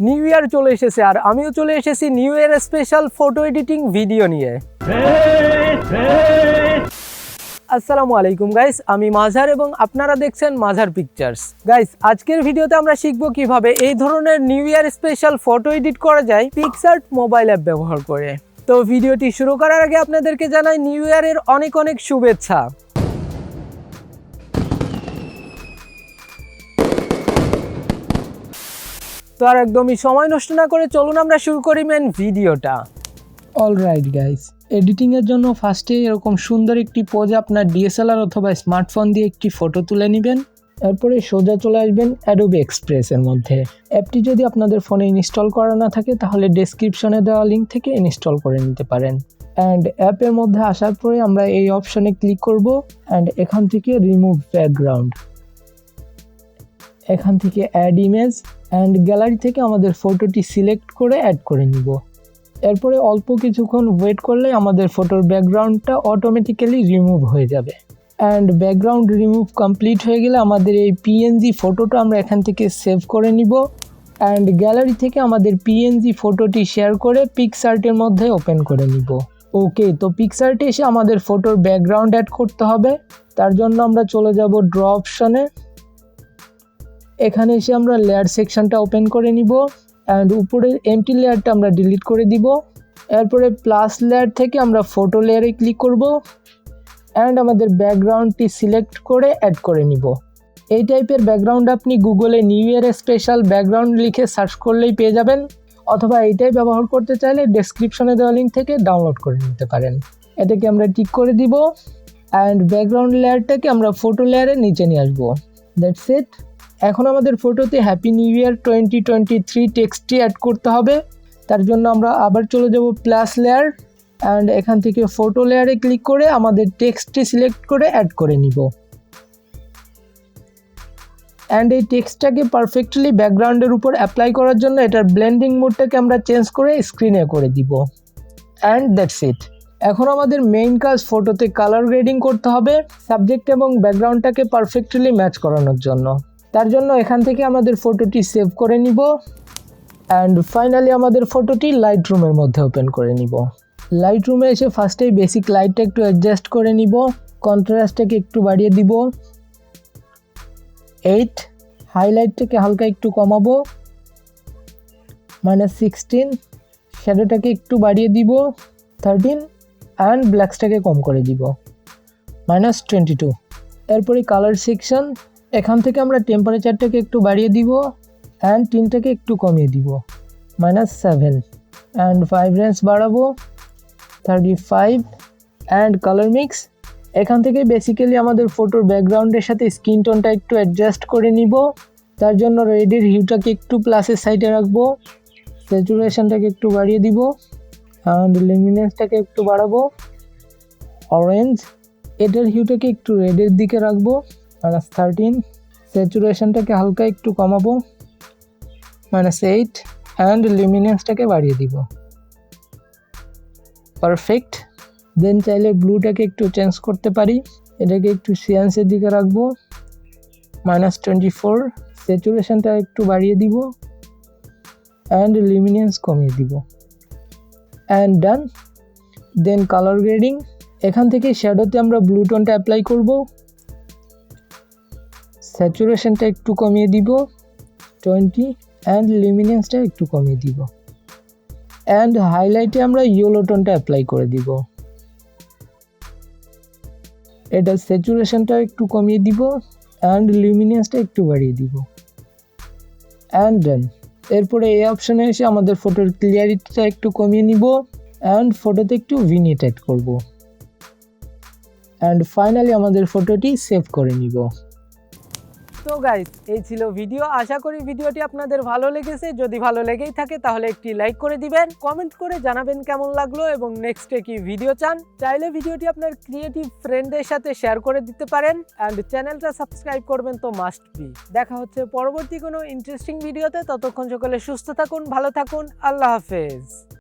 New year চলে এসেছে আর আমিও চলে এসেছি new year special photo editing video নিয়ে। আসসালামু আলাইকুম গাইস, আমি মাঝার এবং আপনারা দেখছেন মাঝার পিকচার্স। গাইস, আজকের ভিডিওতে আমরা শিখব কিভাবে এই ধরনের new year special photo edit করা যায় পিক্সার্ট মোবাইল অ্যাপ ব্যবহার করে। তো ভিডিওটি শুরু করার আগে আপনাদেরকে জানাই নিউ ইয়ারের অনেক অনেক শুভেচ্ছা। তো আর একদমই সময় নষ্ট না করে চলুন আমরা শুরু করি মেন ভিডিওটা। অলরাইট গাইস, এডিটিংয়ের জন্য ফার্স্টে এরকম সুন্দর একটি পোজ আপনার ডিএসএলআর অথবা স্মার্টফোন দিয়ে একটি ফটো তুলে নেবেন। এরপরে সোজা চলে আসবেন অ্যাডোবে এক্সপ্রেসের মধ্যে। অ্যাপটি যদি আপনাদের ফোনে ইনস্টল করা না থাকে তাহলে ডেসক্রিপশনে দেওয়া লিঙ্ক থেকে ইনস্টল করে নিতে পারেন। অ্যান্ড অ্যাপের মধ্যে আসার পরে আমরা এই অপশনে ক্লিক করব অ্যান্ড এখান থেকে রিমুভ ব্যাকগ্রাউন্ড, এখান থেকে অ্যাড ইমেজ অ্যান্ড গ্যালারি থেকে আমাদের ফটোটি সিলেক্ট করে অ্যাড করে নিব। এরপরে অল্প কিছুক্ষণ ওয়েট করলে আমাদের ফটোর ব্যাকগ্রাউন্ডটা অটোমেটিক্যালি রিমুভ হয়ে যাবে। অ্যান্ড ব্যাকগ্রাউন্ড রিমুভ কমপ্লিট হয়ে গেলে আমাদের এই পিএনজি ফটোটা আমরা এখান থেকে সেভ করে নিব অ্যান্ড গ্যালারি থেকে আমাদের পিএনজি ফটোটি শেয়ার করে পিকসার্টের মধ্যে ওপেন করে নিব। ওকে, তো পিকসার্টে এসে আমাদের ফটোর ব্যাকগ্রাউন্ড অ্যাড করতে হবে। তার জন্য আমরা চলে যাব ড্র অপশনে। এখানে এসে আমরা লেয়ার সেকশনটা ওপেন করে নিব অ্যান্ড উপরের এমটি লেয়ারটা আমরা ডিলিট করে দিব। এরপরে প্লাস লেয়ার থেকে আমরা ফটো লেয়ারে ক্লিক করব অ্যান্ড আমাদের ব্যাকগ্রাউন্ডটি সিলেক্ট করে অ্যাড করে নিব। এই টাইপের ব্যাকগ্রাউন্ড আপনি গুগলে নিউ ইয়ার স্পেশাল ব্যাকগ্রাউন্ড লিখে সার্চ করলেই পেয়ে যাবেন, অথবা এইটাই ব্যবহার করতে চাইলে ডেসক্রিপশনে দেওয়া লিঙ্ক থেকে ডাউনলোড করে নিতে পারেন। এটাকে আমরা টিক করে দিব অ্যান্ড ব্যাকগ্রাউন্ড লেয়ারটাকে আমরা ফটো লেয়ারের নিচে নিয়ে আসবো। That's it. এখন আমাদের ফটোতে হ্যাপি নিউ ইয়ার 2023 টেক্সটটি অ্যাড করতে হবে। তার জন্য আমরা আবার চলে যাব প্লাস লেয়ার অ্যান্ড এখান থেকে ফটো লেয়ারে ক্লিক করে আমাদের টেক্সটটি সিলেক্ট করে অ্যাড করে নিব। অ্যান্ড এই টেক্সটটাকে পারফেক্টলি ব্যাকগ্রাউন্ডের উপর অ্যাপ্লাই করার জন্য এটার ব্লেন্ডিং মোডটাকে আমরা চেঞ্জ করে স্ক্রিনে করে দিব। And that's it. এখন আমাদের মেইন কাজ ফটোতে কালার গ্রেডিং করতে হবে সাবজেক্ট এবং ব্যাকগ্রাউন্ডটাকে পারফেক্টলি ম্যাচ করানোর জন্য। তার জন্য এখান থেকে আমাদের ফটোটি সেভ করে নিব অ্যান্ড ফাইনালি আমাদের ফটোটি লাইটরুমের মধ্যে ওপেন করে নিব। লাইটরুমে এসে ফার্স্টেই বেসিক লাইটটা একটু অ্যাডজাস্ট করে নিব, কন্ট্রাস্টটাকে একটু বাড়িয়ে দিব 8, হাইলাইটটাকে হালকা একটু কমাবো -16, শ্যাডোটাকে একটু বাড়িয়ে দিব 13 অ্যান্ড ব্ল্যাকসটাকে কম করে দিব -22। এরপরে কালার সেকশন, এখান থেকে আমরা টেম্পারেচারটাকে একটু বাড়িয়ে দিব অ্যান্ড টিনটাকে একটু কমিয়ে দিব -7 অ্যান্ড ভাইব্রেন্স বাড়াবো 35 অ্যান্ড কালার মিক্স। এখান থেকে বেসিক্যালি আমাদের ফটোর ব্যাকগ্রাউন্ডের সাথে স্কিন টোনটা একটু অ্যাডজাস্ট করে নিব। তার জন্য রেডের হিউটাকে একটু প্লাসের সাইডে রাখবো, স্যাচুরেশনটাকে একটু বাড়িয়ে দিব অ্যান্ড লুমিনেন্সটাকে একটু বাড়াবো অরেঞ্জ। এটার হিউটাকে একটু রেডের দিকে রাখবো -13, স্যাচুরেশনটাকে হালকা একটু কমাবো -8 অ্যান্ড লুমিনেন্সটাকে বাড়িয়ে দিব। পারফেক্ট। দেন চাইলে ব্লুটাকে একটু চেঞ্জ করতে পারি, এটাকে একটু সিয়ান্সের দিকে রাখবো -24, স্যাচুরেশনটা একটু বাড়িয়ে দিব অ্যান্ড লুমিনেন্স কমিয়ে দিব and done. Then colour grading, এখান থেকে শ্যাডোতে আমরা ব্লু টোনটা অ্যাপ্লাই করব, স্যাচুরেশনটা একটু কমিয়ে দিব 20 অ্যান্ড লুমিনেন্সটা একটু কমিয়ে দিব অ্যান্ড হাইলাইটে আমরা ইয়েলো টোনটা অ্যাপ্লাই করে দিব। এটা স্যাচুরেশনটা একটু কমিয়ে দিব অ্যান্ড লুমিনেন্সটা একটু বাড়িয়ে দিব অ্যান্ড ডান। এরপরে এই অপশনে এসে আমাদের ফটোর ক্লিয়ারিটিটা একটু কমিয়ে নিব অ্যান্ড ফটোতে একটু ভিনিট অ্যাড করব অ্যান্ড ফাইনালি আমাদের ফটোটি সেভ করে নিব। তো গাইস, এই ছিল ভিডিও। আশা করি ভিডিওটি আপনাদের ভালো লেগেছে। যদি ভালো লেগেই থাকে তাহলে একটি লাইক করে দিবেন, কমেন্ট করে জানাবেন কেমন লাগলো এবং নেক্সটে কি ভিডিও চান। চাইলে ভিডিওটি আপনার ক্রিয়েটিভ ফ্রেন্ডদের সাথে শেয়ার করে দিতে পারেন অ্যান্ড চ্যানেলটা সাবস্ক্রাইব করবেন তো মাস্ট বি। দেখা হচ্ছে পরবর্তী কোনো ইন্টারেস্টিং ভিডিওতে। ততক্ষণ সকলে সুস্থ থাকুন, ভালো থাকুন, আল্লাহ হাফেজ।